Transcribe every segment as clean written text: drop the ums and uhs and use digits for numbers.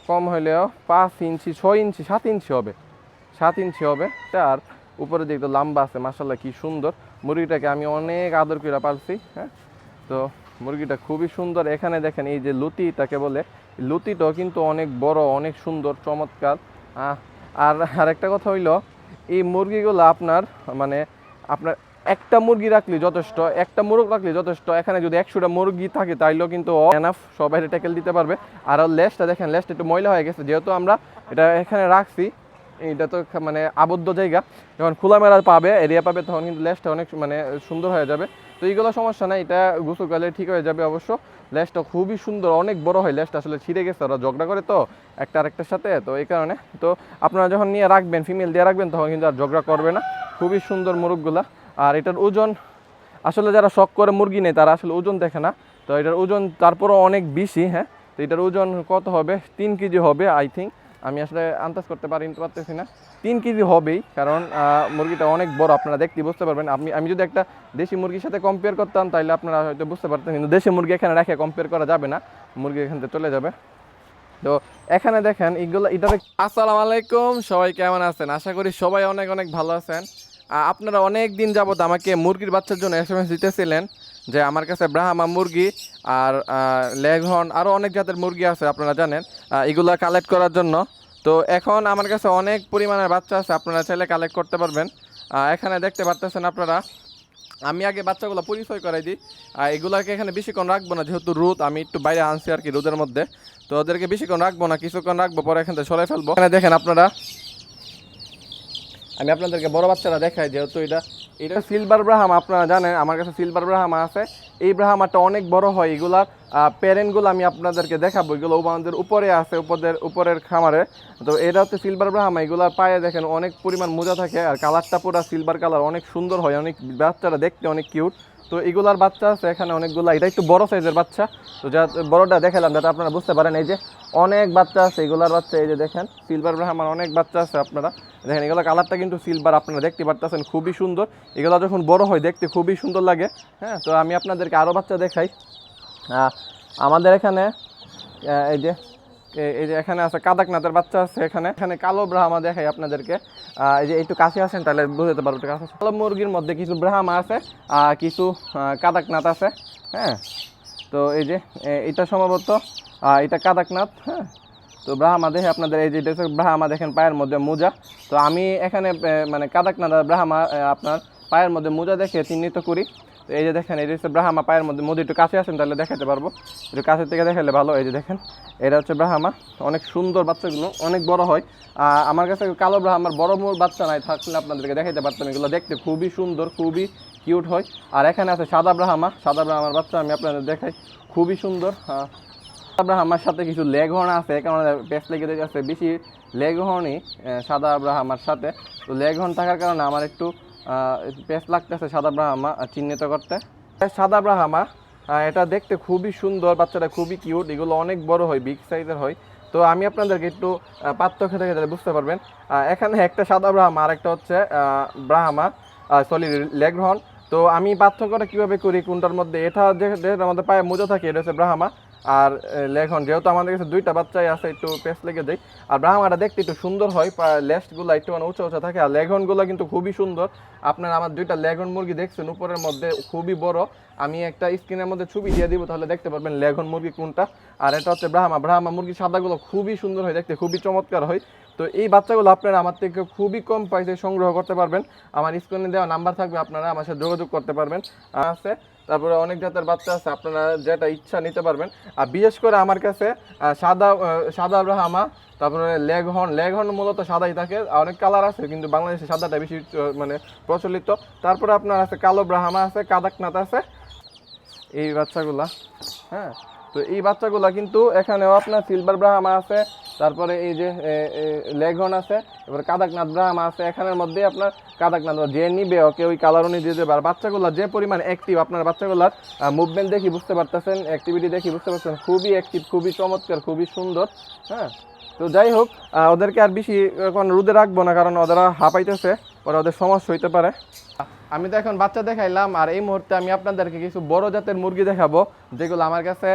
কম হলেও 5 ইঞ্চি 6 ইঞ্চি 7 ইঞ্চি হবে, 7 ইঞ্চি হবে। আর উপরে দিকে লম্বা আছে, মাশাআল্লাহ কি সুন্দর। মুরগিটাকে আমি অনেক আদর করে পালছি। হ্যাঁ, তো মুরগিটা খুবই সুন্দর। এখানে দেখেন এই যে লুতিটাকে বলে, লুতিটাও কিন্তু অনেক বড়, অনেক সুন্দর, চমৎকার। আর আরেকটা কথা হইলো, এই মুরগিগুলো আপনার মানে আপনার একটা মুরগি রাখলে যথেষ্ট, একটা মোরগ রাখলে যথেষ্ট। এখানে যদি 100টা মুরগি থাকে তাইলেও কিন্তু এনাফ, সবাই ট্যাকেল দিতে পারবে। আর লেজটা দেখেন, লেজটা একটু ময়লা হয়ে গেছে, যেহেতু আমরা এটা এখানে রাখছি। এটা তো মানে আবদ্ধ জায়গা, যখন খোলামেলা পাবে, এরিয়া পাবে, তখন কিন্তু লেজটা অনেক মানে সুন্দর হয়ে যাবে। তো এইগুলো সমস্যা নাই, এটা গোসল করলে ঠিক হয়ে যাবে অবশ্য। লেজটা খুবই সুন্দর, অনেক বড় হয়। লেজটা আসলে ছিঁড়ে গেছে, ওরা ঝগড়া করে তো একটা আরেকটার সাথে, তো এই কারণে। তো আপনারা যখন নিয়ে রাখবেন, ফিমেল দিয়ে রাখবেন, তখন কিন্তু আর ঝগড়া করবে না। খুবই সুন্দর মোরগগুলা। আর এটার ওজন আসলে যারা শখ করে মুরগি নেয় তারা আসলে ওজন দেখে না। তো এটার ওজন তারপরও অনেক বেশি। হ্যাঁ, তো এটার ওজন কত হবে? 3 কেজি হবে আই থিঙ্ক। আমি আসলে আন্দাজ করতে পারতেছি না, 3 কেজি হবেই, কারণ মুরগিটা অনেক বড়। আপনারা দেখতে বুঝতে পারবেন। আমি যদি একটা দেশি মুরগির সাথে কম্পেয়ার করতাম তাহলে আপনারা হয়তো বুঝতে পারতেন, কিন্তু দেশি মুরগি এখানে রেখে কম্পেয়ার করা যাবে না, মুরগি এখান থেকে চলে যাবে। তো এখানে দেখেন এগুলো, এটাতে আসসালামু আলাইকুম, সবাই কেমন আছেন? আশা করি সবাই অনেক অনেক ভালো আছেন। আপনারা অনেক দিন যাবত আমাকে মুরগির বাচ্চার জন্য এসএমএস দিতেছিলেন যে আমার কাছে ব্রাহ্মা মুরগি আর লেঘর্ন আরও অনেক জাতের মুরগি আছে, আপনারা জানেন, এগুলা কালেক্ট করার জন্য। তো এখন আমার কাছে অনেক পরিমাণের বাচ্চা আছে, আপনারা চাইলে কালেক্ট করতে পারবেন। এখানে দেখতে পারতেছেন আপনারা। আমি আগে বাচ্চাগুলো পরিচয় করাই দিই। এগুলাকে এখানে বেশিক্ষণ রাখবো না, যেহেতু রোদ, আমি একটু বাইরে আনছি আর কি রোদের মধ্যে। তো ওদেরকে বেশিক্ষণ রাখবো না, কিছুক্ষণ রাখবো, পরে এখান থেকে সরাই ফেলবো। এখানে দেখেন আপনারা, আমি আপনাদেরকে বড় বাচ্চারা দেখাই, যেহেতু এটা এটা সিলভার ব্রাহ্মা। আপনারা জানেন আমার কাছে সিলভার ব্রাহ্মা আছে। এই ব্রাহ্মাটা অনেক বড় হয়। এগুলার প্যারেন্টগুলো আমি আপনাদেরকে দেখাবো, এগুলো আমাদের উপরে আছে, উপরের খামারে। তো এটা হচ্ছে সিলভার ব্রাহ্মা। এগুলার পায়ে দেখেন অনেক পরিমাণ মোজা থাকে, আর কালারটা পুরো সিলভার কালার, অনেক সুন্দর হয়, অনেক বাচ্চারা দেখতে অনেক কিউট। তো এগুলার বাচ্চা আছে এখানে অনেকগুলো। এটা একটু বড় সাইজের বাচ্চা, তো যা বড়টা দেখালাম যাতে আপনারা বুঝতে পারেন। এই যে অনেক বাচ্চা আছে এগুলার বাচ্চা, এই যে দেখেন সিলভার ব্রাহ্মার অনেক বাচ্চা আছে। আপনারা দেখেন এগুলো কালারটা কিন্তু সিলভার, আপনারা দেখতে পারতেছেন, খুবই সুন্দর। এগুলো যখন বড় হয় দেখতে খুবই সুন্দর লাগে। হ্যাঁ, তো আমি আপনাদেরকে আরও বাচ্চা দেখাই। আমাদের এখানে এই যে এখানে আছে কাদাকনাথের বাচ্চা আছে। এখানে এখানে কালো ব্রাহ্মা দেখাই আপনাদেরকে। এই যে একটু কাছে আসেন তাহলে বুঝতে পারবো। কালো মুরগির মধ্যে কিছু ব্রাহ্মা আছে, কিছু কাদাকনাথ আছে। হ্যাঁ, তো এই যে এটা সম্ভবত এটা কাদাকনাথ। হ্যাঁ, তো ব্রাহ্মা দেখে আপনাদের, এই যে ব্রাহ্মা দেখেন পায়ের মধ্যে মোজা। তো আমি এখানে মানে কাদাকনাথ আর ব্রাহ্মা আপনার পায়ের মধ্যে মোজা দেখে চিহ্নিত করি। তো এই যে দেখেন, এই যে হচ্ছে ব্রাহ্মা পায়ের মধ্যে মোজা। একটু কাছে আসেন তাহলে দেখাতে পারবো, একটু কাছের থেকে দেখালে ভালো। এই যে দেখেন, এটা হচ্ছে ব্রাহ্মা, অনেক সুন্দর। বাচ্চাগুলো অনেক বড় হয়। আমার কাছে কালো ব্রাহ্মার বড় বাচ্চা নাই, থাকলে আপনাদেরকে দেখাইতে পারতাম। এগুলো দেখতে খুবই সুন্দর, খুবই কিউট হয়। আর এখানে আছে সাদা ব্রাহ্মা, সাদা ব্রাহ্মার বাচ্চা আমি আপনাদের দেখাই, খুবই সুন্দর। ব্রাহ্মার সাথে কিছু লেঘর্ন আছে, কারণ পেস্ট লেগে যাচ্ছে বেশি লেঘর্নই সাদা ব্রাহ্মার সাথে। তো লেঘর্ন থাকার কারণে আমার একটু পেস্ট লাগতেছে সাদা ব্রাহ্মা চিহ্নিত করতে। সাদা ব্রাহ্মা এটা দেখতে খুবই সুন্দর, বাচ্চাটা খুবই কিউট। এগুলো অনেক বড় হয়, বিগ সাইজের হয়। তো আমি আপনাদেরকে একটু পার্থক্য থেকে তাহলে বুঝতে পারবেন। এখানে একটা সাদা ব্রাহ্মা আর একটা হচ্ছে ব্রাহ্মা, সরি লেঘর্ন। তো আমি পার্থক্যটা কীভাবে করি কোনটার মধ্যে? এটা যেটা আমাদের পায়ে মোজা থাকে এটা হচ্ছে ব্রাহ্মা, আর লেঘর্ন যেহেতু আমাদের কাছে দুইটা বাচ্চাই আছে, একটু পেস্ট লেগে যায়। আর ব্রাহ্মাটা দেখতে একটু সুন্দর হয়, লেস্টগুলো একটু মানে উঁচা উঁচা থাকে। আর লেঘর্নগুলো কিন্তু খুবই সুন্দর। আপনারা আমার দুইটা লেঘর্ন মুরগি দেখছেন, উপরের মধ্যে খুবই বড়। আমি একটা স্ক্রিনের মধ্যে ছবি দিয়ে দিব, তাহলে দেখতে পারবেন লেঘর্ন মুরগি কোনটা। আর এটা হচ্ছে ব্রাহ্মা। ব্রাহ্মা মুরগি সাদাগুলো খুবই সুন্দর হয় দেখতে, খুবই চমৎকার হয়। তো এই বাচ্চাগুলো আপনারা আমার থেকে খুবই কম পয়সায় সংগ্রহ করতে পারবেন। আমার স্ক্রিনে দেওয়া নাম্বার থাকবে, আপনারা আমার সাথে যোগাযোগ করতে পারবেন। আছে তারপরে অনেক জাতের বাচ্চা আছে, আপনারা যেটা ইচ্ছা নিতে পারবেন। আর বিশেষ করে আমার কাছে সাদা ব্রাহ্মা, তারপরে লেঘর্ন মূলত সাদাই থাকে। অনেক কালার আছে, কিন্তু বাংলাদেশে সাদাটা বেশি মানে প্রচলিত। তারপরে আপনার আছে কালো ব্রাহ্মা আছে, কাদাকনাথ আছে, এই বাচ্চাগুলা। হ্যাঁ, তো এই বাচ্চাগুলা কিন্তু এখানেও আপনার সিলভার ব্রাহ্মা আছে, তারপরে এই যে লেঘর্ন আছে, এবার কাদাকনাথ ব্রাহ্মা আছে। এখানের মধ্যে আপনার কাদাকনাথ যে নিবে ওকে ওই কালার অনুযায়ী দেবে। আর বাচ্চাগুলো যে পরিমাণ অ্যাক্টিভ, আপনার বাচ্চাগুলার মুভমেন্ট দেখি বুঝতে পারতেছেন, অ্যাক্টিভিটি দেখি বুঝতে পারছেন, খুবই অ্যাক্টিভ, খুবই চমৎকার, খুবই সুন্দর। হ্যাঁ, তো যাই হোক, ওদেরকে আর বেশি এখন রোদে রাখবো না, কারণ ওরা হাঁপাইতেছে, পরে ওদের সমস্যা হইতে পারে। আমি তো এখন বাচ্চা দেখাইলাম, আর এই মুহূর্তে আমি আপনাদেরকে কিছু বড় জাতের মুরগি দেখাবো, যেগুলো আমার কাছে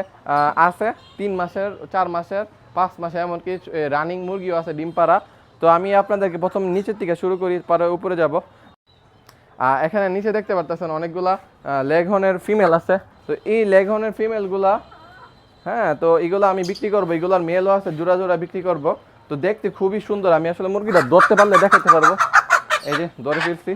আছে 3 মাসের, 4 মাসের, 5 মাসে, এমনকি রানিং মুরগিও আছে ডিম পাড়া। তো আমি আপনাদেরকে প্রথম নিচের থেকে শুরু করি, পরে উপরে যাব। এখানে নিচে দেখতে পারতেছেন অনেকগুলা লেগহর্নের ফিমেল আছে। তো এই লেগহর্নের ফিমেলগুলা, হ্যাঁ, তো এগুলো আমি বিক্রি করবো, এগুলোর মেলও আছে, জোড়া জোড়া বিক্রি করব। তো দেখতে খুবই সুন্দর, আমি আসলে মুরগিটা ধরতে পারলে দেখাতে পারবো। এই যে ধরে ফিরছি,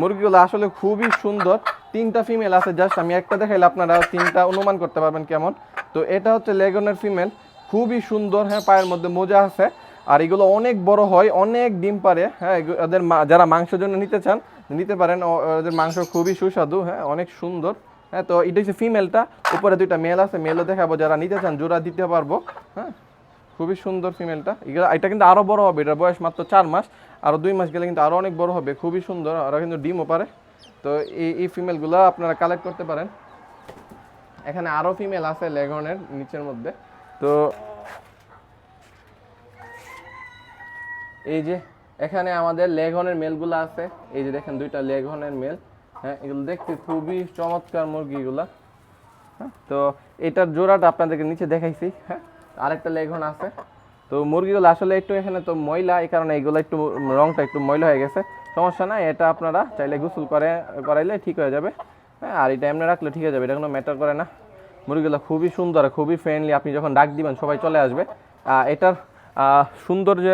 মুরগিগুলো আসলে খুবই সুন্দর। 3টা ফিমেল আছে, জাস্ট আমি একটা দেখাইলে আপনারা 3টা অনুমান করতে পারবেন কেমন। তো এটা হচ্ছে লেগনের ফিমেল, খুবই সুন্দর, হ্যাঁ, পায়ের মধ্যে মোজা আছে। আর এগুলো অনেক বড় হয়, অনেক ডিম পারে, হ্যাঁ। ওদের যারা মাংসের জন্য নিতে চান নিতে পারেন, ওদের মাংস খুবই সুস্বাদু, হ্যাঁ, অনেক সুন্দর, হ্যাঁ। তো এটা হচ্ছে ফিমেলটা, উপরে 2টা মেল আছে, মেলও দেখাবো, যারা নিতে চান জোড়া দিতে পারবো, হ্যাঁ। খুবই সুন্দর ফিমেলটা। এটা কিন্তু আরও বড় হবে, এটার বয়স মাত্র 4 মাস, আরও 2 মাস গেলে কিন্তু আরও অনেক বড় হবে, খুবই সুন্দর। ওরা কিন্তু ডিমও পারে। তো এই ফিমেলগুলো আপনারা কালেক্ট করতে পারেন। এখানে আরও ফিমেল আছে লেগনের নিচের মধ্যে। তো এই যে এখানে আমাদের লেগনের মেলগুলো আছে, এই যে দেখেন 2টা লেগনের মেল, হ্যাঁ। এগুলো দেখতে খুবই চমৎকার মুরগিগুলা, হ্যাঁ। তো এটার জোড়াটা আপনাদেরকে নিচে দেখাইছি, হ্যাঁ। আরেকটা লেগন আছে। তো মুরগিগুলো আসলে একটু এখানে তো ময়লা, এই কারণে এইগুলো একটু রংটা একটু ময়লা হয়ে গেছে, সমস্যা নাই, এটা আপনারা চাইলে গোসল করাইলে ঠিক হয়ে যাবে, হ্যাঁ। আর এটা এমনি রাখলে ঠিক হয়ে যাবে, এটা কোনো ম্যাটার করে না। মুরগিগুলো খুবই সুন্দর, খুবই ফ্রেন্ডলি, আপনি যখন ডাক দিবেন সবাই চলে আসবে। এটার সৌন্দর্য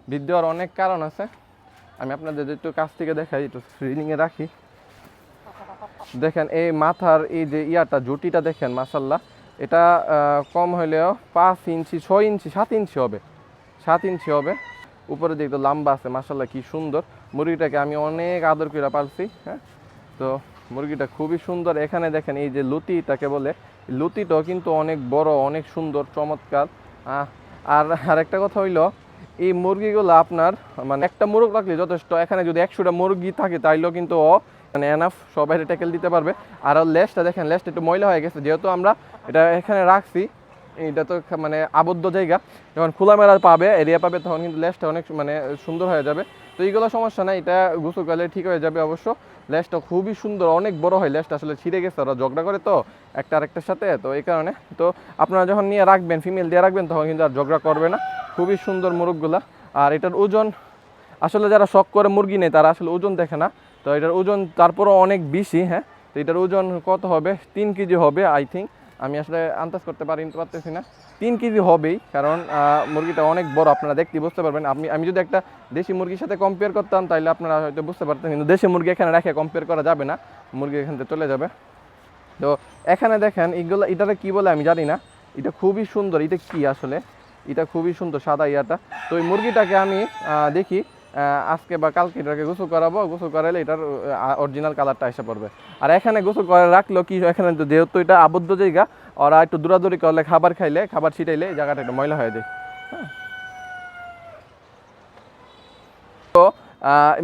বৃদ্ধি হওয়ার অনেক কারণ আছে, আমি আপনাদের একটু কাছ থেকে দেখাই, একটু স্ক্রিনিংয়ে রাখি। দেখেন এই মাথার এই যে ইয়াটা, জুটিটা দেখেন, মাশাল্লাহ। এটা কম হলেও 5 ইঞ্চি, 6 ইঞ্চি, 7 ইঞ্চি হবে, 7 ইঞ্চি হবে। উপরে দিকে তো লম্বা আছে, মাশাল্লাহ, কি সুন্দর। মুরগিটাকে আমি অনেক আদর করে পালছি, হ্যাঁ। তো মুরগিটা খুবই সুন্দর। এখানে দেখেন এই যে লুতিটাকে বলে, লুতিটাও কিন্তু অনেক বড়, অনেক সুন্দর, চমৎকার। আর আরেকটা কথা হইলো, এই মুরগিগুলো আপনার মানে একটা মুরগ রাখলে যথেষ্ট। এখানে যদি 100টা মুরগি থাকে তাইলেও কিন্তু মানে এনাফ, সবাই ট্যাকেল দিতে পারবে। আর লেজটা দেখেন, লেজটা একটু ময়লা হয়ে গেছে, যেহেতু আমরা এটা এখানে রাখছি, এটা তো মানে আবদ্ধ জায়গা, যখন খোলামেলা পাবে, এরিয়া পাবে, তখন কিন্তু লেজটা অনেক মানে সুন্দর হয়ে যাবে। তো এইগুলো সমস্যা নাই, এটা গোসল করলে ঠিক হয়ে যাবে অবশ্য। লেজটা খুবই সুন্দর, অনেক বড় হয়, লেজটা আসলে ছিঁড়ে গেছে, ওরা ঝগড়া করে তো একটা আরেকটার সাথে, তো এই কারণে। তো আপনারা যখন নিয়ে রাখবেন, ফিমেল দিয়ে রাখবেন, তখন কিন্তু আর ঝগড়া করবে না। খুবই সুন্দর মুরগগুলা। আর এটার ওজন আসলে যারা শখ করে মুরগি নেয় তারা আসলে ওজন দেখে না, তো এটার ওজন তারপরও অনেক বেশি, হ্যাঁ। তো এটার ওজন কত হবে, 3 কেজি হবে আই থিঙ্ক, আমি আসলে আন্দাজ করতে পারতেছি না, 3 কেজি হবেই, কারণ মুরগিটা অনেক বড়, আপনারা দেখতে বুঝতে পারবেন। আমি যদি একটা দেশি মুরগির সাথে কম্পেয়ার করতাম তাহলে আপনারা হয়তো বুঝতে পারতেন, কিন্তু দেশি মুরগি এখানে রেখে কম্পেয়ার করা যাবে না, মুরগি এখান থেকে চলে যাবে। তো এখানে দেখেন এগুলো, এটাকে কি বলে আমি জানি না, এটা খুবই সুন্দর, এটা কি আসলে, এটা খুবই সুন্দর সাদা ইয়াটা। তো এই মুরগিটাকে আমি দেখি আজকে বা কালকে এটাকে গোসল করাবো, গোসল করাইলে এটার অরিজিনাল কালারটা এসে পড়বে। আর এখানে গোসল করে রাখলেও কি, এখানে তো যেহেতু এটা আবদ্ধ জায়গা, ওরা একটু দৌড়াদৌড়ি করলে, খাবার খাইলে, খাবার ছিটাইলে এই জায়গাটা একটু ময়লা হয়ে যায়, হ্যাঁ। তো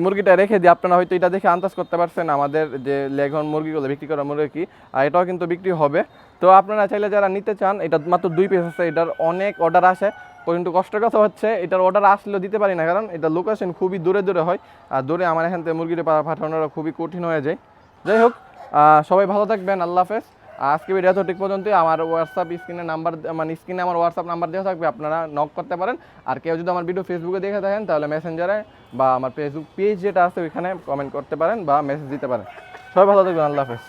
মুরগিটা রেখে দিই, আপনারা হয়তো এটা দেখে আন্দাজ করতে পারছেন আমাদের যে লেগন মুরগিগুলো বিক্রি করা মুরগি কি, আর এটাও কিন্তু বিক্রি হবে। তো আপনারা চাইলে যারা নিতে চান, এটা মাত্র 2 পিস আছে, এটার অনেক অর্ডার আসে, কিন্তু কষ্টের কথা হচ্ছে এটার অর্ডার আসলেও দিতে পারি না, কারণ এটা লোকেশন খুবই দূরে দূরে হয়, আর দূরে আমার এখান থেকে মুরগিটা পাঠানোটা খুবই কঠিন হয়ে যায়। যাই হোক, সবাই ভালো থাকবেন, আল্লাহ হাফেজ। আজকে ভিডিও ঠিক পর্যন্ত। আমার হোয়াটসঅ্যাপ স্ক্রিনে নাম্বার, মানে স্ক্রিনে আমার হোয়াটসঅ্যাপ নাম্বার দেওয়া থাকবে, আপনারা নক করতে পারেন। আর কেউ যদি আমার ভিডিও ফেসবুকে দেখে থাকেন তাহলে মেসেঞ্জারে বা আমার ফেসবুক পেজ যেটা আছে ওইখানে কমেন্ট করতে পারেন বা মেসেজ দিতে পারেন। সবাই ভালো থাকবেন, আল্লাহ হাফেজ।